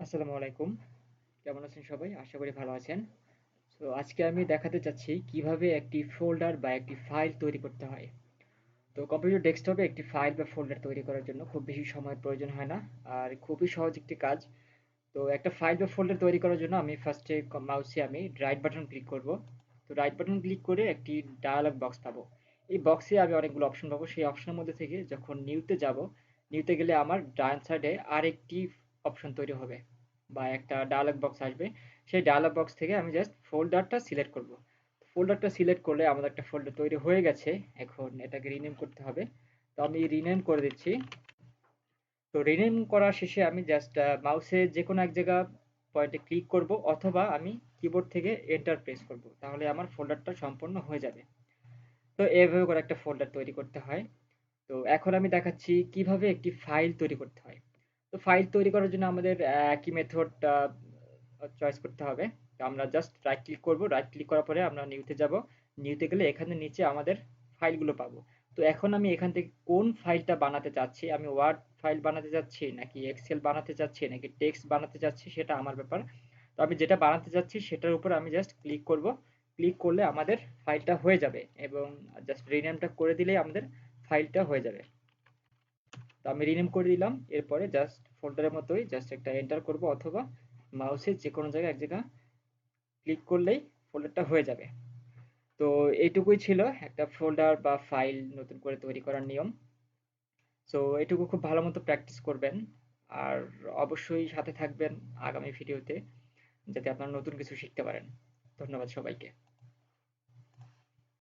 আসসালামু আলাইকুম। কেমন আছেন সবাই? আশা করি ভালো আছেন। আজকে আমি দেখাতে চাচ্ছি কিভাবে একটি ফোল্ডার বা একটি ফাইল তৈরি করতে হয়। কম্পিউটার ডেস্কটপে একটি ফাইল বা ফোল্ডার তৈরি করার জন্য খুব বেশি সময়ের প্রয়োজন হয় না। আর খুবই সহজ একটি কাজ। একটা ফাইল বা ফোল্ডার তৈরি করার জন্য আমি ফার্স্টে মাউসে আমি রাইট বাটন ক্লিক করব। রাইট বাটন ক্লিক করে একটি ডায়ালগ বক্স পাবো। এই বক্সে আমি অনেকগুলো অপশন পাবো। সেই অপশনের মধ্যে থেকে যখন নিউতে যাব, নিউতে গেলে আমার ডান সাইডে আরেকটি অপশন তৈরি হবে বা একটা ডায়ালগ বক্স আসবে। সেই ডায়ালগ বক্স থেকে আমি জাস্ট ফোল্ডারটা সিলেক্ট করব। ফোল্ডারটা সিলেক্ট করলে আমাদের একটা ফোল্ডার তৈরি হয়ে গেছে। এখন এটাকে রিনেম করতে হবে। আমি রিনেম করে দিচ্ছি। রিনেম করা শেষে আমি জাস্ট মাউসে যেকোনো এক জায়গা পয়েন্টে ক্লিক করব অথবা আমি কিবোর্ড থেকে এন্টার প্রেস করব। তাহলে আমার ফোল্ডারটা সম্পূর্ণ হয়ে যাবে। এভাবে করে একটা ফোল্ডার তৈরি করতে হয়। এখন আমি দেখাচ্ছি কিভাবে একটি ফাইল তৈরি করতে হয়। ফাইল তৈরি করার জন্য আমাদের একই মেথড চয়েস করতে হবে। আমরা জাস্ট রাইট ক্লিক করব। রাইট ক্লিক করার পরে আমরা নিউতে যাব। নিউতে গেলে এখানে নিচে আমাদের ফাইলগুলো পাবো। এখন আমি এখান থেকে কোন ফাইলটা বানাতে চাচ্ছি, আমি ওয়ার্ড ফাইল বানাতে চাচ্ছি নাকি এক্সেল বানাতে চাচ্ছি নাকি টেক্সট বানাতে চাচ্ছি সেটা আমার ব্যাপার। আমি যেটা বানাতে চাচ্ছি সেটার উপর আমি জাস্ট ক্লিক করব। ক্লিক করলে আমাদের ফাইলটা হয়ে যাবে এবং জাস্ট রিনেমটা করে দিলেই আমাদের ফাইলটা হয়ে যাবে। আমি রিনেম করে দিলাম। এরপরে জাস্ট ফোল্ডারের মতোই জাস্ট একটা এন্টার করব অথবা মাউসের যেকোনো জায়গায় এক জায়গা ক্লিক করলেই ফোল্ডারটা হয়ে যাবে। তো এইটুকুই ছিল একটা ফোল্ডার বা ফাইল নতুন করে তৈরি করার নিয়ম। এটুকু খুব ভালো মতো প্র্যাকটিস করবেন। আর অবশ্যই সাথে থাকবেন আগামী ভিডিওতে, যাতে আপনারা নতুন কিছু শিখতে পারেন। ধন্যবাদ সবাইকে।